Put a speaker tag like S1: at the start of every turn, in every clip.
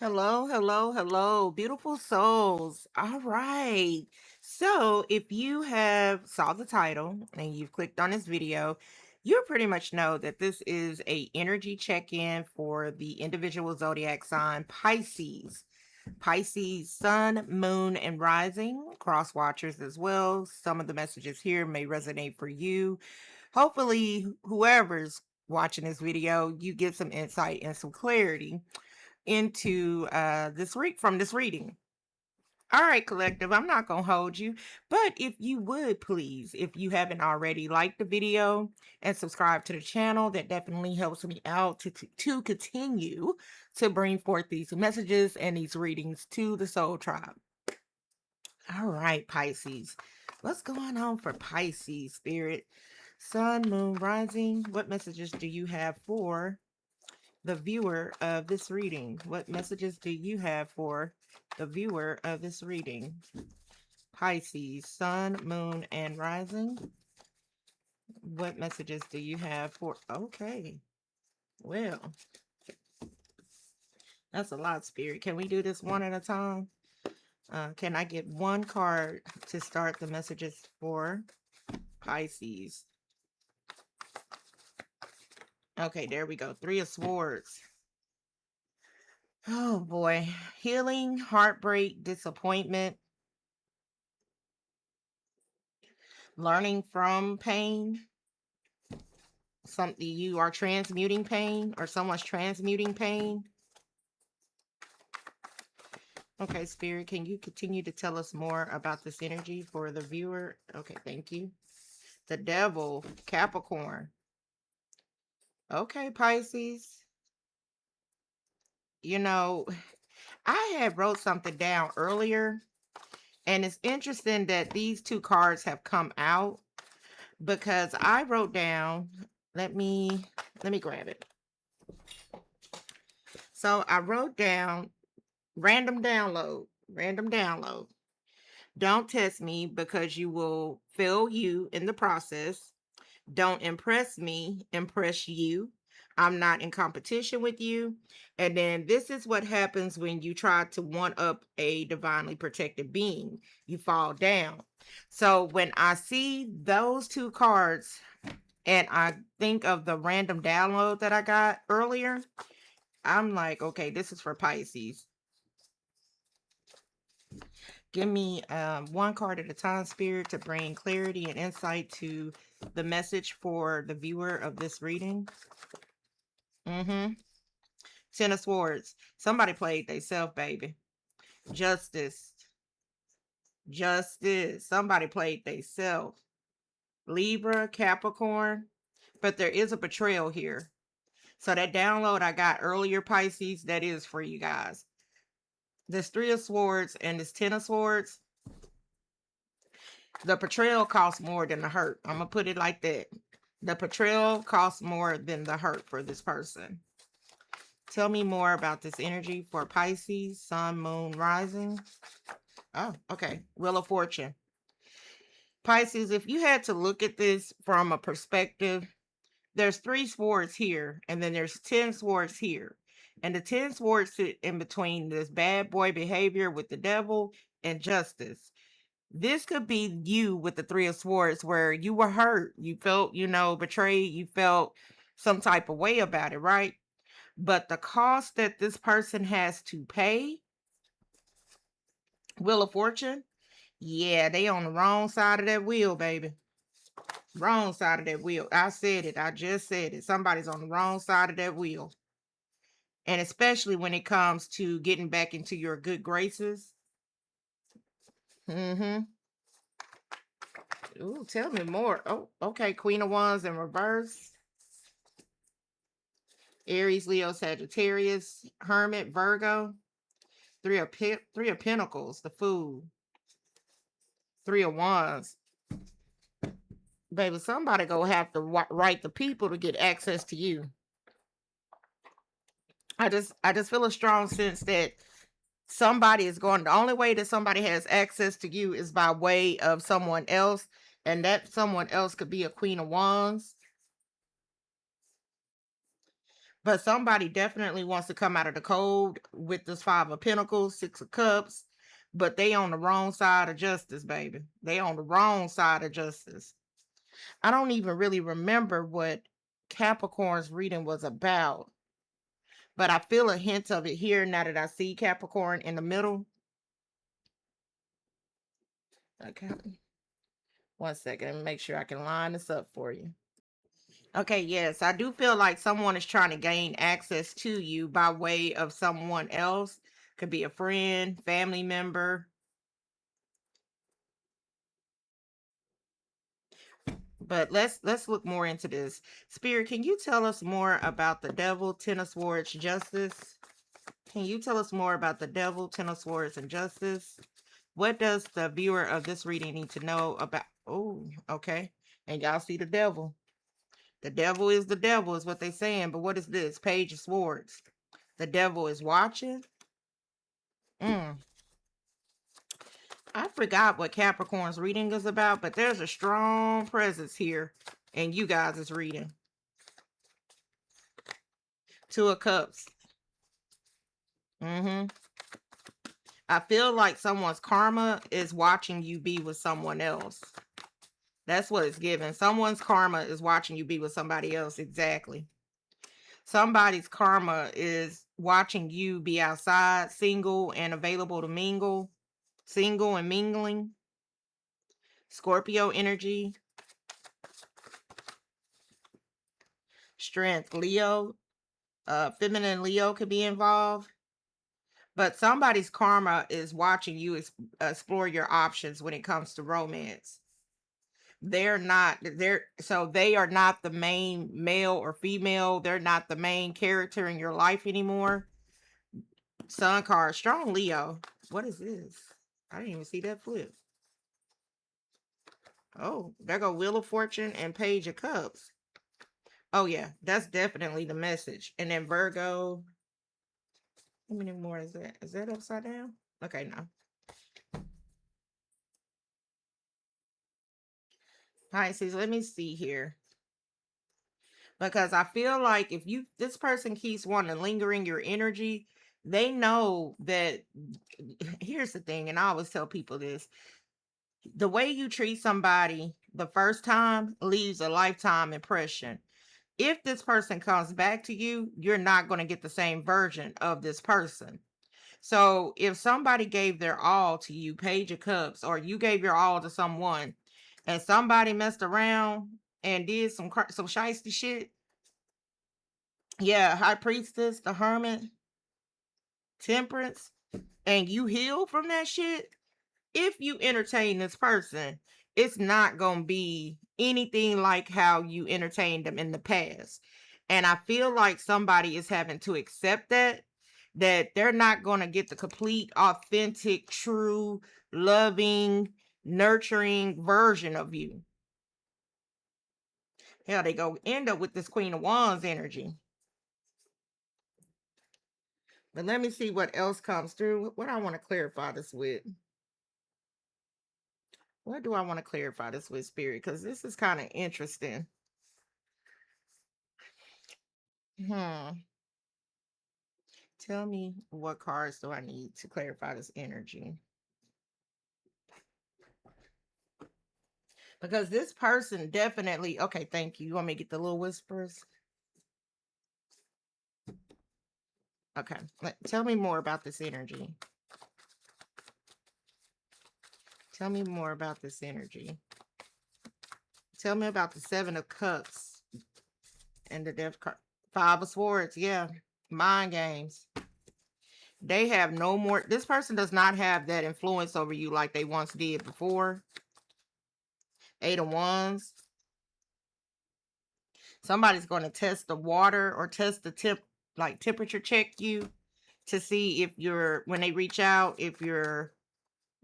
S1: Hello, hello, hello, beautiful souls. All right. So, if you have saw the title and you've clicked on this video, you pretty much know that this is a energy check-in for the individual zodiac sign Pisces. Pisces, sun, moon, and rising, cross watchers as well. Some of the messages here may resonate for you. Hopefully, whoever's watching this video, you get some insight and some clarity into this reading. All right, collective, I'm not going to hold you, but if you would please, if you haven't already, like the video and subscribe to the channel, that definitely helps me out to continue to bring forth these messages and these readings to the soul tribe. All right, Pisces, what's going on for Pisces, spirit? Sun, moon, rising, what messages do you have for the viewer of this reading? What messages do you have for the viewer of this reading? Pisces, sun, moon, and rising. What messages do you have for? Okay. Well, that's a lot, spirit. Can we do this one at a time? Can I get one card to start the messages for Pisces? Okay, there we go. Three of Swords. Oh boy. Healing, heartbreak, disappointment, learning from pain. Something you are transmuting pain, or someone's transmuting pain. Okay, spirit, can you continue to tell us more about this energy for the viewer? Okay, thank you. The devil, Capricorn. Okay, Pisces. You know, I had wrote something down earlier, and it's interesting that these two cards have come out because I wrote down, let me grab it. So I wrote down random download, random download. Don't test me because you will fail you in the process. Don't impress me, impress you. I'm not in competition with you. And then this is what happens when you try to one up a divinely protected being. You fall down. So when I see those two cards and I think of the random download that I got earlier, I'm like, okay, this is for Pisces. Give me one card at a time, spirit, to bring clarity and insight to the message for the viewer of this reading. Mm-hmm. Ten of Swords. Somebody played they self, baby. Justice. Justice. Somebody played they self. Libra, Capricorn. But there is a betrayal here. So that download I got earlier, Pisces, that is for you guys. This Three of Swords and this Ten of Swords. The betrayal costs more than the hurt. I'm going to put it like that. The betrayal costs more than the hurt for this person. Tell me more about this energy for Pisces, Sun, Moon, Rising. Oh, okay. Wheel of Fortune. Pisces, if you had to look at this from a perspective, there's three swords here, and then there's 10 swords here. And the 10 swords sit in between this bad boy behavior with the devil and justice. This could be you with the Three of Swords, where you were hurt. You felt, betrayed. You felt some type of way about it, right? But the cost that this person has to pay, Wheel of Fortune, yeah, they on the wrong side of that wheel, baby. Wrong side of that wheel. I said it. I just said it. Somebody's on the wrong side of that wheel. And especially when it comes to getting back into your good graces. Mm-hmm. Ooh, tell me more. Oh, okay. Queen of Wands in reverse. Aries, Leo, Sagittarius, Hermit, Virgo. Three of Pentacles, the Fool. Three of Wands. Baby, somebody gonna have to write the people to get access to you. I just feel a strong sense that somebody is going. The only way that somebody has access to you is by way of someone else, and that someone else could be a Queen of Wands. But somebody definitely wants to come out of the cold with this Five of Pentacles, Six of Cups, but they on the wrong side of justice, baby. They on the wrong side of justice. I don't even really remember what Capricorn's reading was about, but I feel a hint of it here now that I see Capricorn in the middle. Okay. One second, make sure I can line this up for you. Okay, yes, I do feel like someone is trying to gain access to you by way of someone else. Could be a friend, family member. But let's look more into this. Spirit, can you tell us more about the Devil, Ten of Swords, Justice? Can you tell us more about the Devil, Ten of Swords, and Justice? What does the viewer of this reading need to know about? Oh, okay. And y'all see the devil. The devil, is what they saying. But what is this? Page of Swords. The devil is watching. Mm. I forgot what Capricorn's reading is about, but there's a strong presence here in you guys' reading. Two of Cups. I feel like someone's karma is watching you be with someone else. That's what it's given. Someone's karma is watching you be with somebody else. Exactly. Somebody's karma is watching you be outside, single and available to mingle, single and mingling. Scorpio energy. Strength, Leo. Feminine Leo could be involved. But somebody's karma is watching you explore your options when it comes to romance. They are not the main male or female. They're not the main character in your life anymore. Sun card, strong Leo. What is this? I didn't even see that flip. Oh, there go Wheel of Fortune and Page of Cups. Oh yeah, that's definitely the message. And then Virgo. How many more is that? Is that upside down? Okay, no. Pisces, let me see here. Because I feel like if this person keeps wanting to linger in your energy, they know that. Here's the thing, and I always tell people this: the way you treat somebody the first time leaves a lifetime impression. If this person comes back to you, you're not going to get the same version of this person. So if somebody gave their all to you, Page of Cups, or you gave your all to someone, and somebody messed around and did some shiesty shit, yeah, High Priestess, the Hermit, Temperance, and you heal from that shit, if you entertain this person, it's not gonna be anything like how you entertained them in the past. And I feel like somebody is having to accept that they're not gonna get the complete, authentic, true, loving, nurturing version of you. Hell, they go end up with this Queen of Wands energy. But let me see what else comes through. What I want to clarify this with. What do I want to clarify this with, Spirit? Because this is kind of interesting. Tell me what cards do I need to clarify this energy? Because this person definitely, okay, thank you. You want me to get the little whispers? Okay, tell me more about this energy. Tell me more about this energy. Tell me about the Seven of Cups and the Death card. Five of Swords, yeah. Mind games. They have no more, this person does not have that influence over you like they once did before. Eight of Wands. Somebody's going to test the water or test the temperature check you to see if you're, when they reach out, if you're,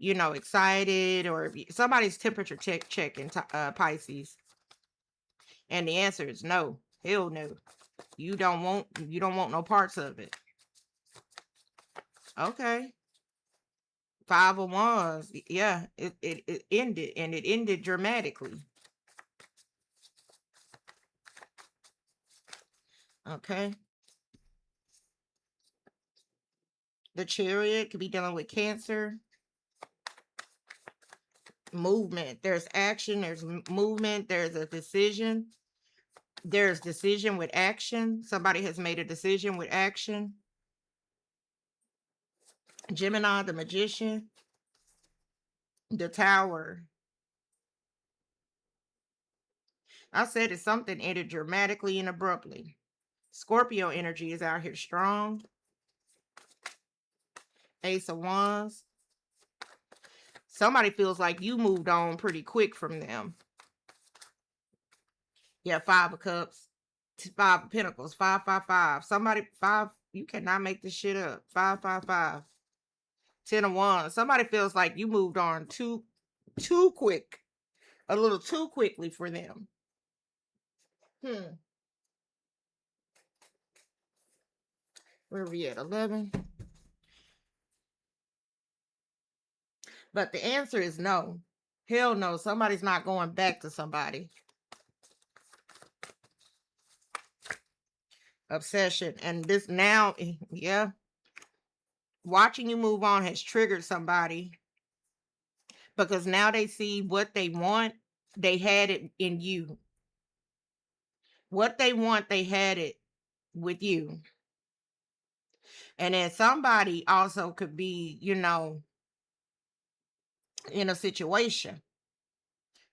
S1: excited, or if somebody's temperature checking Pisces. And the answer is no. Hell no. You don't want no parts of it. Okay. Five of Wands. Yeah, it ended, and it ended dramatically. Okay. The Chariot could be dealing with Cancer. Movement. There's action. There's movement. There's a decision. There's decision with action. Somebody has made a decision with action. Gemini, the Magician. The Tower. I said it's something ended dramatically and abruptly. Scorpio energy is out here strong. Ace of Wands. Somebody feels like you moved on pretty quick from them. Yeah, Five of Cups. Five of Pentacles. 555. Somebody, five, you cannot make this shit up. 555. 10 of Wands. Somebody feels like you moved on too quick. A little too quickly for them. Where are we at? 11. But the answer is no. Hell no. Somebody's not going back to somebody. Obsession. And this now, yeah. Watching you move on has triggered somebody. Because now they see what they want. They had it in you. What they want, they had it with you. And then somebody also could be, in a situation.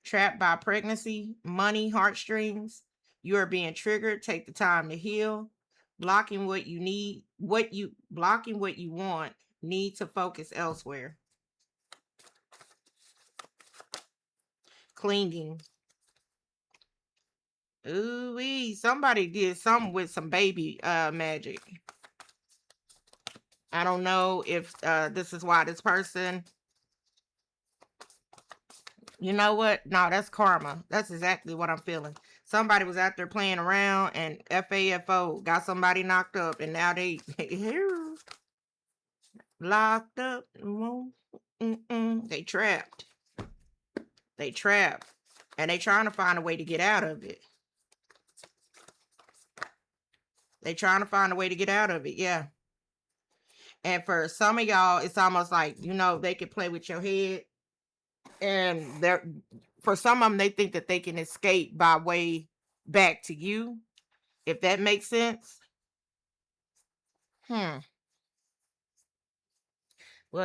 S1: Trapped by pregnancy, money, heartstrings. You are being triggered. Take the time to heal. Blocking what you need, blocking what you want. Need to focus elsewhere. Clinging. Ooh-wee. Somebody did something with some baby magic. I don't know if this is why this person. You know what? No, that's karma. That's exactly what I'm feeling. Somebody was out there playing around and FAFO got somebody knocked up and now they locked up. They trapped. They trapped. And they trying to find a way to get out of it. They trying to find a way to get out of it. Yeah. And for some of y'all, it's almost like, they can play with your head. And for some of them, they think that they can escape by way back to you. If that makes sense. Well,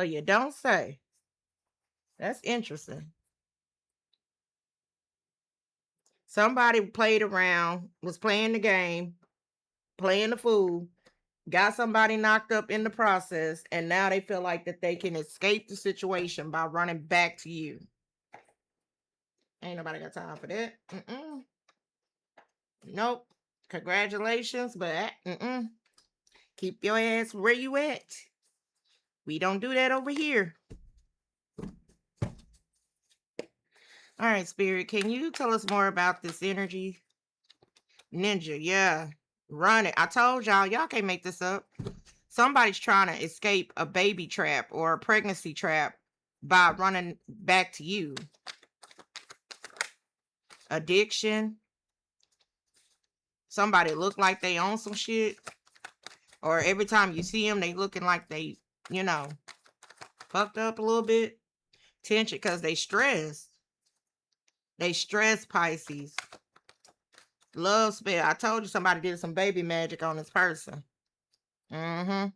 S1: you don't say. That's interesting. Somebody played around, was playing the game, playing the fool, got somebody knocked up in the process, and now they feel like that they can escape the situation by running back to you. Ain't nobody got time for that. Nope. Congratulations, but keep your ass where you at. We don't do that over here. All right, Spirit, can you tell us more about this energy? Ninja, yeah. Run it. I told y'all can't make this up. Somebody's trying to escape a baby trap or a pregnancy trap by running back to you. Addiction. Somebody look like they own some shit. Or every time you see them, they looking like they, fucked up a little bit. Tension because they stressed. They stress, Pisces. Love spell. I told you somebody did some baby magic on this person. And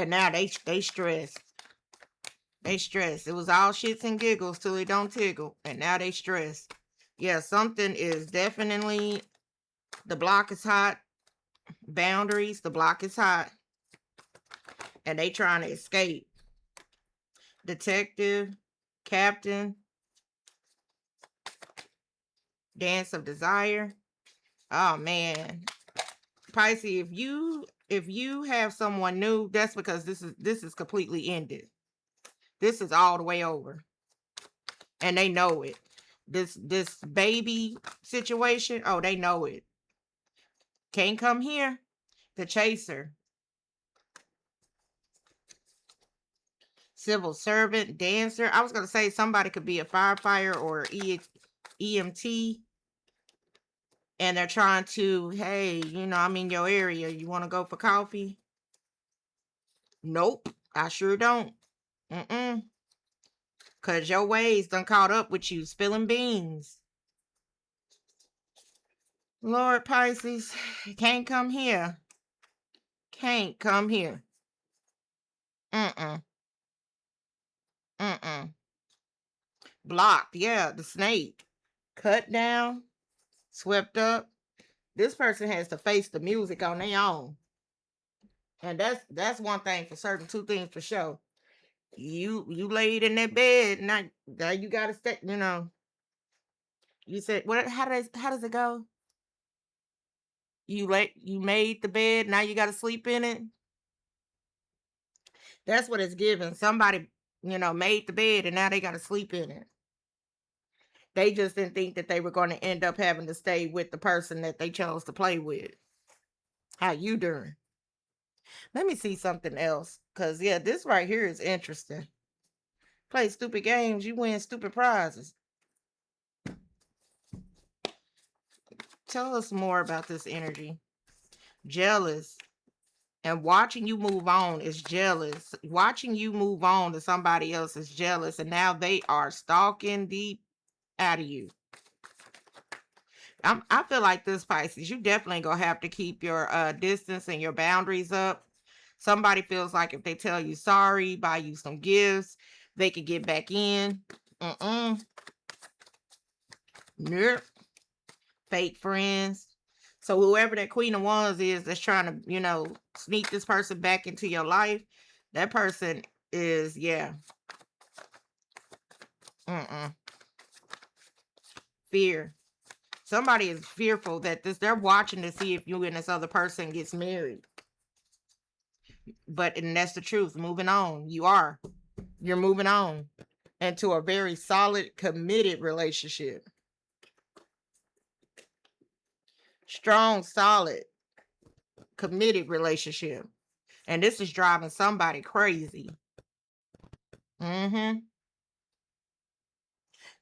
S1: now they stressed. They stressed. It was all shits and giggles till it don't tickle. And now they stressed. Yeah, something is definitely, the block is hot. Boundaries, the block is hot. And they trying to escape. Detective, captain, dance of desire. Oh man. Pisces, if you have someone new, that's because this is completely ended. This is all the way over. And they know it. This baby situation, oh, they know it. Can't come here. The chaser. Civil servant, dancer. I was going to say somebody could be a firefighter or EMT. and they're trying to, hey, I'm in your area. You want to go for coffee? Nope, I sure don't. Mm-mm. Cause your ways done caught up with you, spilling beans. Lord Pisces, can't come here. Can't come here. Mm-mm. Mm-mm. Blocked, yeah, the snake. Cut down, swept up. This person has to face the music on their own. And that's one thing for certain, two things for sure. You laid in that bed, now you gotta stay, you said what how does it go? You made the bed, now you gotta sleep in it. That's what it's given. Somebody, made the bed and now they gotta sleep in it. They just didn't think that they were gonna end up having to stay with the person that they chose to play with. How you doing? Let me see something else. Cause yeah, this right here is interesting. Play stupid games, you win stupid prizes. Tell us more about this energy. Jealous. And watching you move on is jealous. Watching you move on to somebody else is jealous. And now they are stalking deep out of you. I feel like this, Pisces, you definitely gonna have to keep your distance and your boundaries up. Somebody feels like if they tell you sorry, buy you some gifts, they could get back in. Mm-mm. Nope. Fake friends. So whoever that Queen of Wands is that's trying to, sneak this person back into your life, that person is, yeah. Mm-mm. Fear. Somebody is fearful that they're watching to see if you and this other person gets married. And that's the truth. Moving on. You're moving on into a very solid, committed relationship. Strong, solid, committed relationship. And this is driving somebody crazy. Mm-hmm.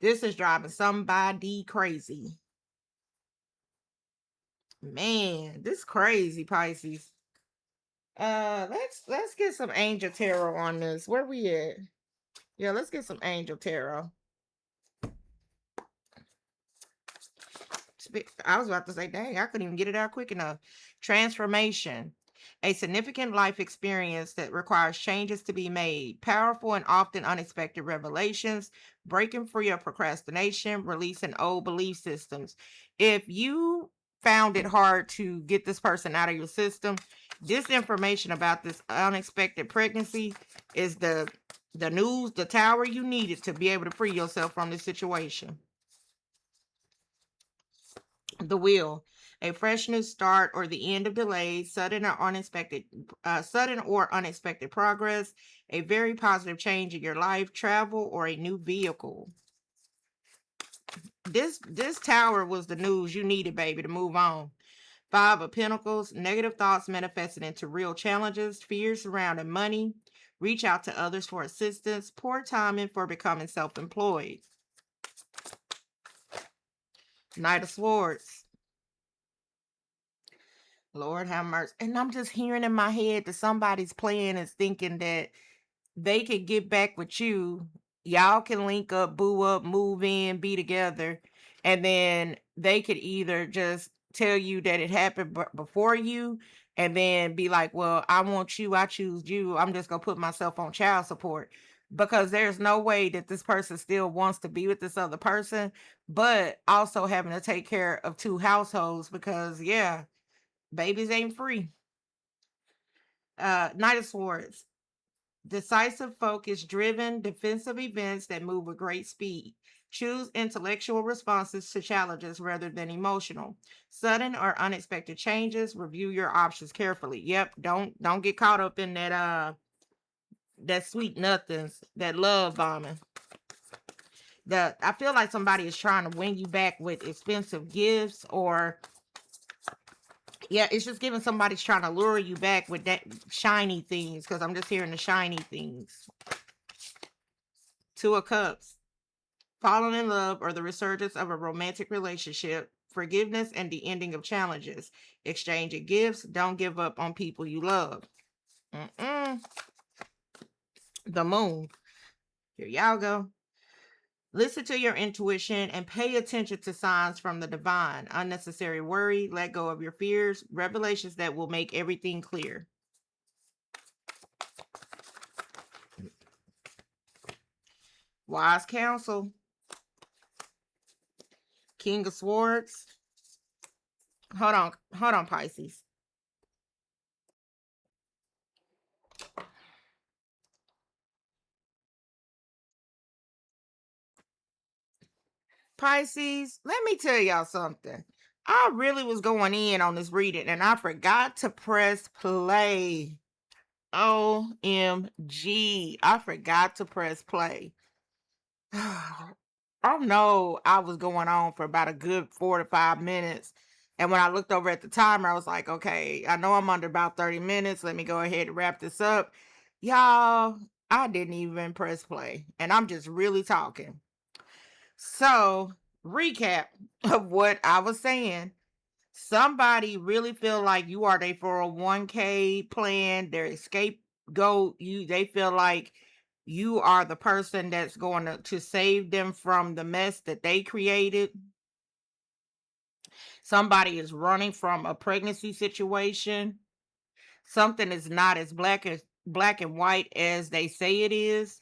S1: This is driving somebody crazy. Man, this crazy, Pisces. Let's get some angel tarot on this. Where we at? Yeah, let's get some angel tarot. I was about to say, dang, I couldn't even get it out quick enough. Transformation. A significant life experience that requires changes to be made, powerful and often unexpected revelations, breaking free of procrastination, releasing old belief systems. If you found it hard to get this person out of your system, this information about this unexpected pregnancy is the news, the tower you needed to be able to free yourself from this situation. The wheel, a fresh new start or the end of delays, sudden or unexpected progress, a very positive change in your life, travel, or a new vehicle. This tower was the news you needed, baby, to move on. Five of Pentacles, negative thoughts manifested into real challenges, fears surrounding money, reach out to others for assistance, poor timing for becoming self-employed. Knight of Swords. Lord have mercy. And I'm just hearing in my head that somebody's playing is thinking that they could get back with you. Y'all can link up, boo up, move in, be together. And then they could either just tell you that it happened before you and then be like, well, I want you. I choose you. I'm just going to put myself on child support. Because there's no way that this person still wants to be with this other person, but also having to take care of two households because, yeah, babies ain't free. Knight of Swords. Decisive focus driven defensive events that move with great speed. Choose intellectual responses to challenges rather than emotional. Sudden or unexpected changes. Review your options carefully. Yep, don't get caught up in that sweet nothings, that love bombing. I feel like somebody is trying to win you back with expensive gifts or yeah, it's just giving somebody's trying to lure you back with that shiny things because I'm just hearing the shiny things. Two of Cups. Falling in love or the resurgence of a romantic relationship. forgiveness, and the ending of challenges. Exchanging gifts. Don't give up on people you love. Mm-mm. The moon. Here y'all go. Listen to your intuition and pay attention to signs from the divine. Unnecessary worry. Let go of your fears. Revelations that will make everything clear. Wise counsel. King of Swords. Hold on, Pisces. Pisces, let me tell y'all something. I really was going in on this reading and I forgot to press play. OMG. I forgot to press play. I know I was going on for about a good 4 to 5 minutes. And when I looked over at the timer, I was like, okay, I know I'm under about 30 minutes. Let me go ahead and wrap this up. Y'all, I didn't even press play. And I'm just really talking. So, recap of what I was saying. Somebody really feel like you are their 401k plan, their scapegoat. They feel like you are the person that's going to save them from the mess that they created. Somebody is running from a pregnancy situation. Something is not as black and white as they say it is.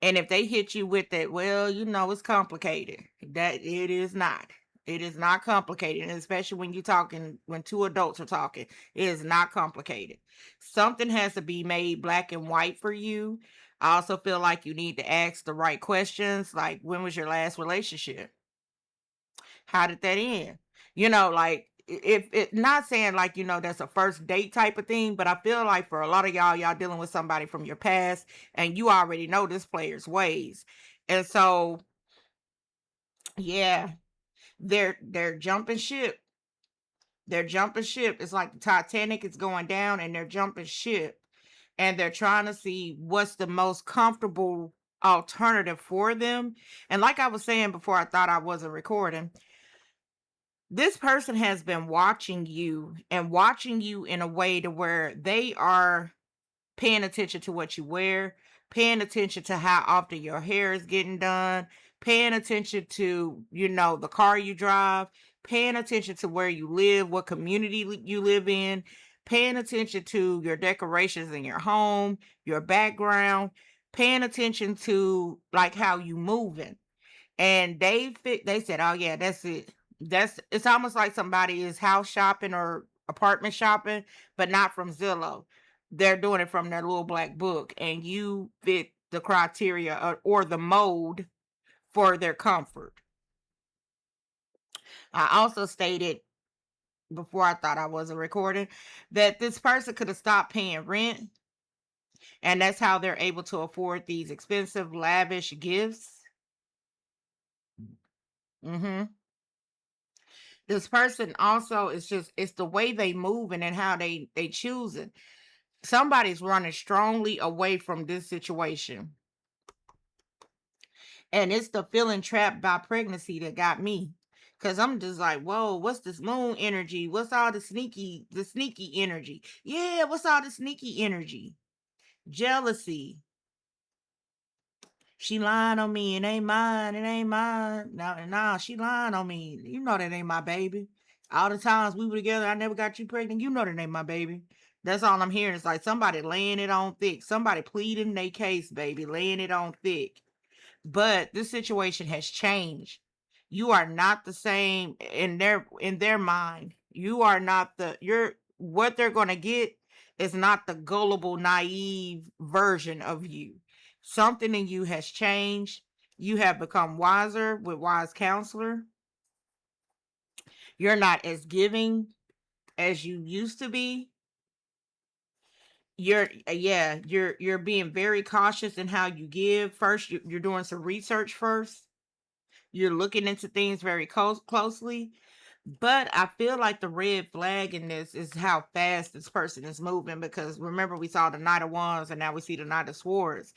S1: And if they hit you with that, well, it's complicated. That it is not. It is not complicated, and especially when you're talking, when two adults are talking, it is not complicated. Something has to be made black and white for you. I also feel like you need to ask the right questions, like when was your last relationship? How did that end? Like if it not saying like, that's a first date type of thing, but I feel like for a lot of y'all dealing with somebody from your past and you already know this player's ways. And so, yeah, they're jumping ship. They're jumping ship. It's like the Titanic is going down and they're jumping ship. And they're trying to see what's the most comfortable alternative for them. And like I was saying before, I thought I wasn't recording, this person has been watching you and watching you in a way to where they are paying attention to what you wear, paying attention to how often your hair is getting done, paying attention to, the car you drive, paying attention to where you live, what community you live in, paying attention to your decorations in your home, your background, paying attention to like how you moving. And they said, "Oh yeah, that's it. It's almost like somebody is house shopping or apartment shopping, but not from Zillow. They're doing it from their little black book, and you fit the criteria or the mode for their comfort." I also stated before I thought I wasn't recording that this person could have stopped paying rent, and that's how they're able to afford these expensive, lavish gifts. Mm-hmm. This person also is just it's the way they move and how they choose it. Somebody's running strongly away from this situation. And it's the feeling trapped by pregnancy that got me. Cause I'm just like, whoa, what's this moon energy? What's all the sneaky energy? Yeah, what's all the sneaky energy? Jealousy. She lying on me. It ain't mine. It ain't mine. Nah, she lying on me. You know that ain't my baby. All the times we were together, I never got you pregnant. You know that ain't my baby. That's all I'm hearing. It's like somebody laying it on thick. Somebody pleading their case, baby, laying it on thick. But this situation has changed. You are not the same in their mind. You are not you're what they're gonna get is not the gullible, naive version of you. Something in you has changed. You have become wiser with wise counselor. You're not as giving as you used to be. You're being very cautious in how you give. First, you're doing some research first. You're looking into things very closely. But I feel like the red flag in this is how fast this person is moving, because remember we saw the Knight of Wands and now we see the Knight of Swords.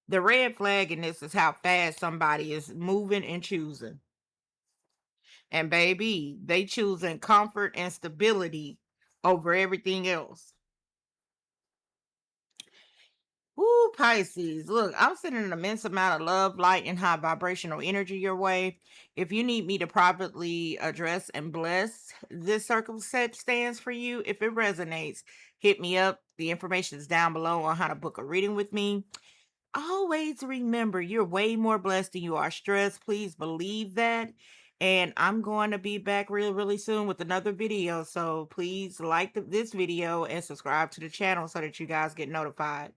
S1: The red flag in this is how fast somebody is moving and choosing. And baby, they choosing comfort and stability over everything else. Ooh, Pisces. Look, I'm sending an immense amount of love, light, and high vibrational energy your way. If you need me to privately address and bless this circumstance for you, if it resonates, hit me up. The information is down below on how to book a reading with me. Always remember you're way more blessed than you are stressed. Please believe that. And I'm going to be back really, really soon with another video. So please like this video and subscribe to the channel so that you guys get notified.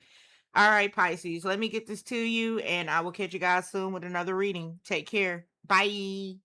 S1: All right, Pisces, let me get this to you and I will catch you guys soon with another reading. Take care. Bye.